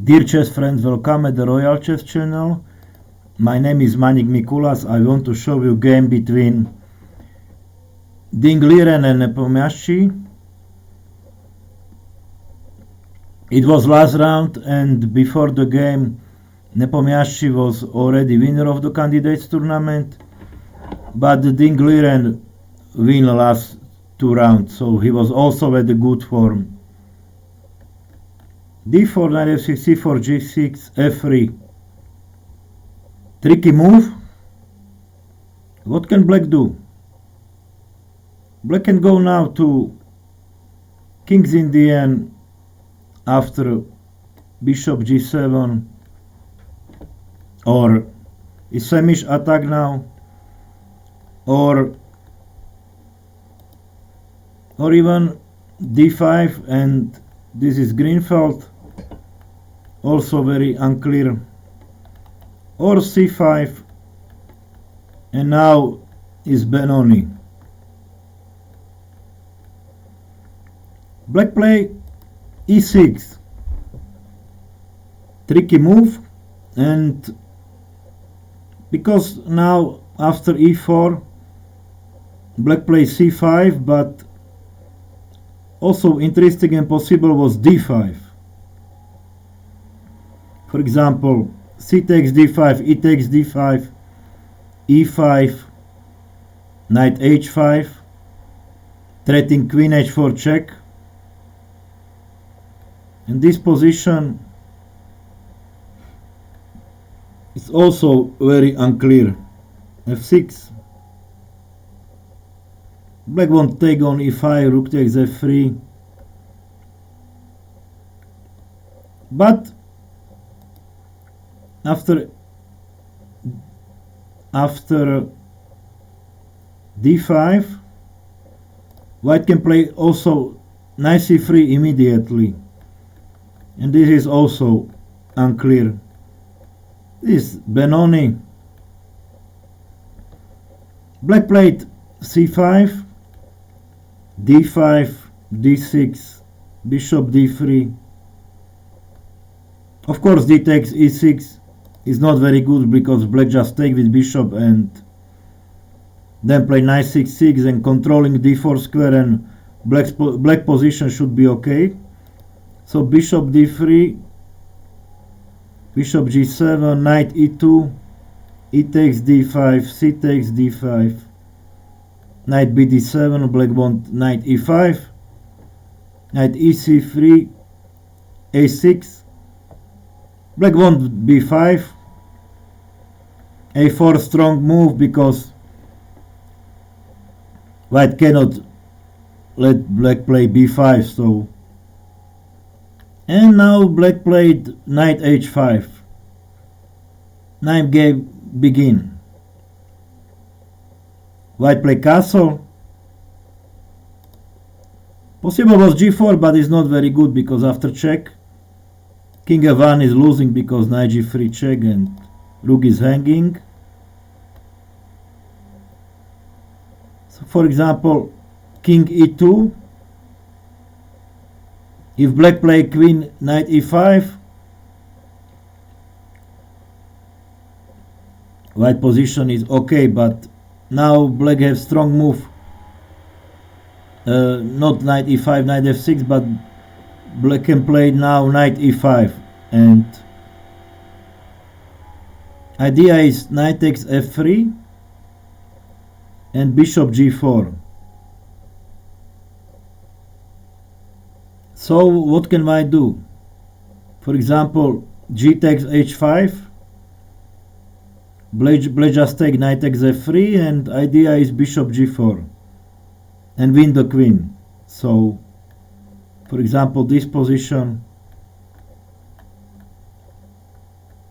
Dear chess friends, welcome at the Royal Chess channel. My name is Manik Mikulas. I want to show you game between Liren and Nepomniatchi. It was last round, and before the game Nepomniatchi was already winner of the Candidates Tournament, but Liren win the last two rounds, so he was also at a good form. d4, knight f6, c4, g6, f3. Tricky move. What can black do? Black can go now to king's Indian after bishop g7, or Islamish attack now, or even d5, and this is Greenfeld, also very unclear, or c5, and now is Benoni. Black play e6, tricky move, and because now after e4 black plays c5, but also interesting and possible was d5. For example, c takes d5, e takes d5, e5, knight h5, threatening queen h4 check, and this position is also very unclear. f6, black won't take on e5, rook takes f3, but after d5 white can play also knight c3 immediately, and this is also unclear. This is Benoni. Black played c5, d5, d6, bishop d3. Of course, d takes e6 is not very good because black just take with bishop and then play knight c6 and controlling d4 square, and black position should be okay. So bishop d3, bishop g7, knight e2, e takes d5, c takes d5, knight bd7, black want knight e5, knight ec3, a6, black want b5, a4 strong move because white cannot let black play b5, so, and now black played knight h5. Knight game begin. White play castle. Possible was g4, but it's not very good because after check king f1 is losing because knight g3 check and rook is hanging. So for example, king e2. If black play queen knight e5, white position is okay, but now black has strong move, not knight e5, knight f6, but black can play now knight e5, and idea is knight takes f3 and bishop g4. So what can white do? For example, g takes h5, black just take knight takes f3, and idea is bishop g4 and win the queen. So for example, this position,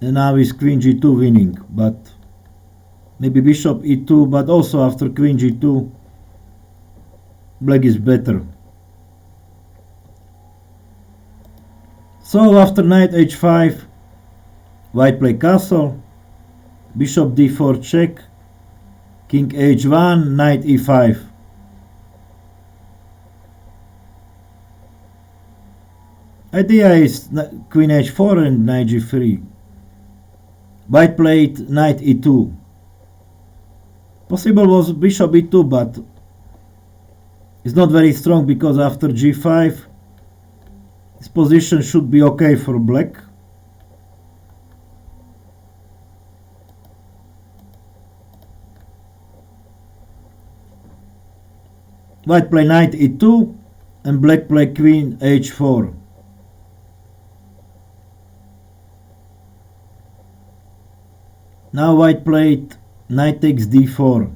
and now is queen g2 winning, but maybe bishop e2, but also after queen g2 black is better. So after knight h5 white play castle, bishop d4 check, king h1, knight e5. Idea is queen h4 and knight g3. White played knight e2. Possible was bishop e2, but it's not very strong because after g5 this position should be okay for black. White play knight e2 and black play queen h4. Now white played knight takes d4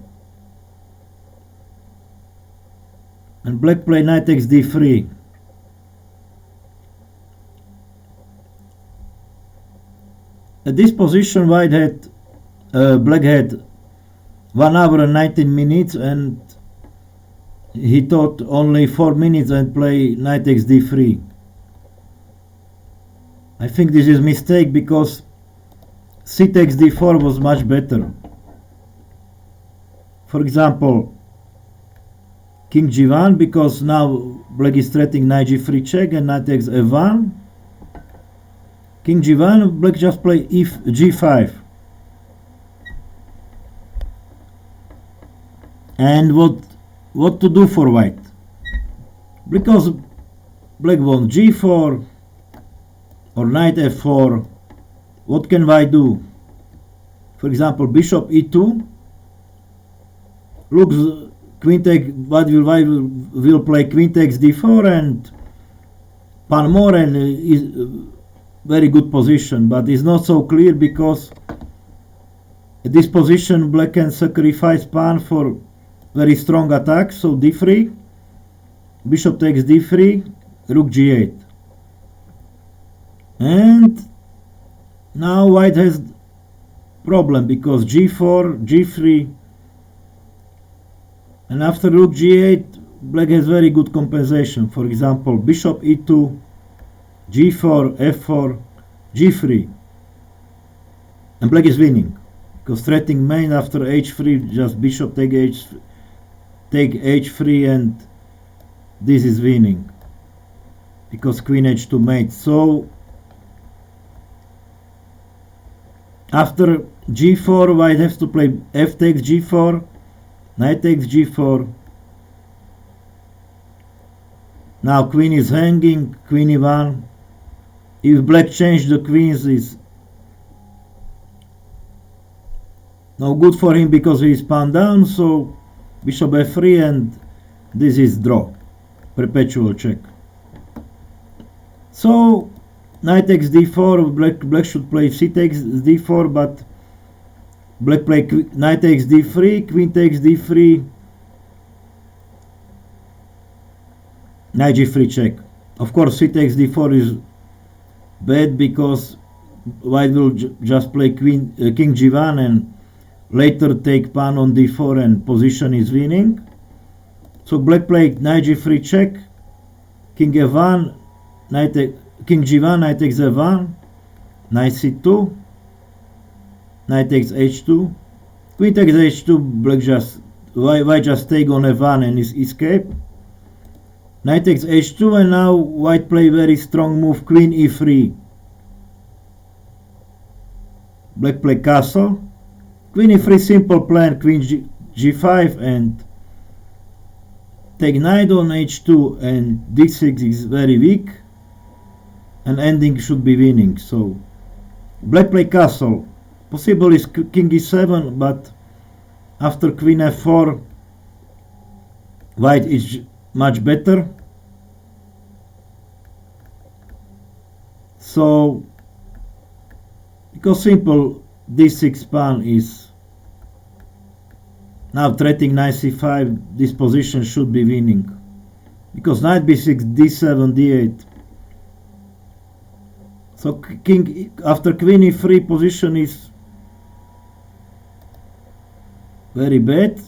and black played knight takes d3. At this position black had 1 hour and 19 minutes and he thought only 4 minutes and play knight takes d3. I think this is a mistake because c takes d4 was much better. For example, king g1, because now black is threatening knight g3 check and knight takes f1. King g1, black just play g5. And what to do for white? Because black wants g4 or knight f4. What can white do? For example, bishop e2. Looks queen takes, white will play queen takes d4 and pawn more, and is very good position, but it's not so clear because at this position black can sacrifice pawn for very strong attack. So d3, bishop takes d3, rook g8, and now white has problem because g4, g3, and after rook g8 black has very good compensation. For example, bishop e2, g4, f4, g3, and black is winning because threatening main after h3, just bishop take h3, and this is winning because queen h2 mate. So after g4 white has to play f takes g4, knight takes g4. Now queen is hanging, queen e1. If black changed the queens, is no good for him because he is pawn down. So bishop f3, and this is draw, perpetual check. So knight takes d4, black should play c takes d4, but black play knight takes d3, queen takes d3, knight g3 check. Of course c takes d4 is bad because white will just play king g1 and later take pawn on d4 and position is winning. So black played knight g3 check, king f1, king g1, knight takes f1, knight c2, knight takes h2, queen takes h2, black white just take on f1 and escape. Knight takes h2, and now white play very strong move, queen e3. Black play castle, queen e3, simple plan, queen g5 and take knight on h2, and d6 is very weak and ending should be winning. So black play castle, possible is king e7, but after queen f4 white is much better. So because simple d6 pawn is now threatening knight c5, this position should be winning because knight b6, d7, d8. So king after queen e3 position is very bad,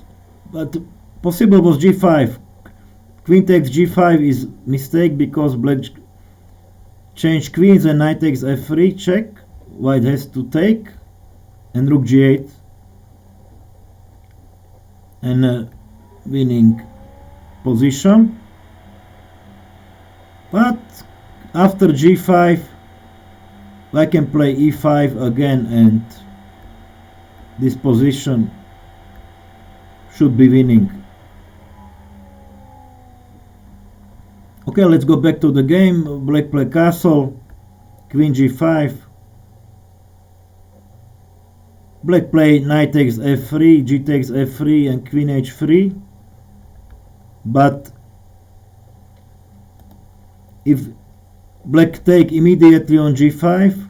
but possible was g5. Queen takes g5 is mistake because black changed queens and knight takes f3 check. White has to take and rook g8 and winning position. But After g5 I can play e5 again, and this position should be winning. Okay, let's go back to the game. Black play castle, queen g5. Black play knight takes f3, g takes f3 and queen h3. But if black take immediately on g5,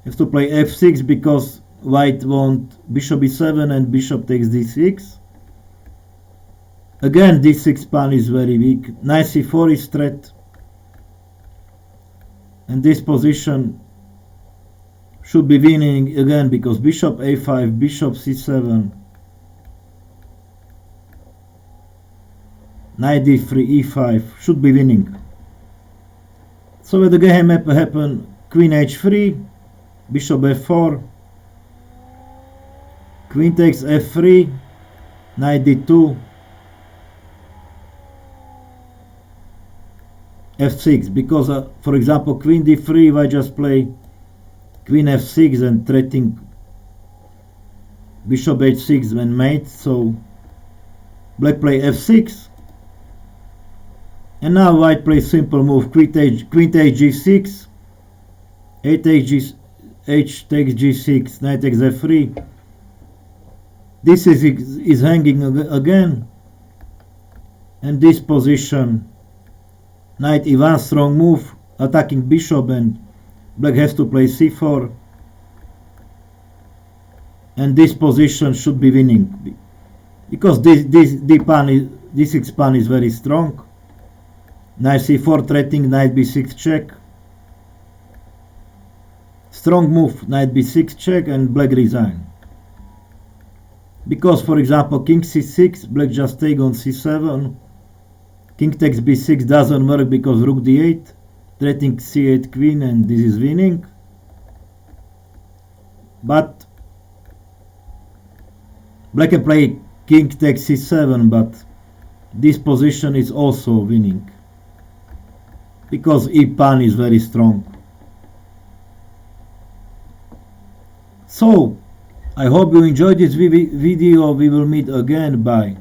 have to play f6 because white want bishop e7 and bishop takes d6. Again, d6 pawn is very weak. Knight c4 is threat, and this position should be winning again because bishop a5, bishop c7, knight d3, e5 should be winning. So when the game happened, queen h3, bishop f4, queen takes f3, knight d2, f6, because for example queen d3, if I just play queen f6 and threatening bishop h6 when mate, so black play f6, and now white plays simple move, queen takes g6, h takes g6, knight takes f3. This is hanging again, and this position, knight e1, strong move, attacking bishop, and black has to play c4, and this position should be winning because this d6 pawn is very strong. Knight c4 threatening knight b6 check, strong move, knight b6 check, and black resign. Because for example king c6, black just take on c7, king takes b6 doesn't work because rook d8, threatening c8 queen, and this is winning. But black can play king takes c7, but this position is also winning because e pawn is very strong. So I hope you enjoyed this video. We will meet again. Bye.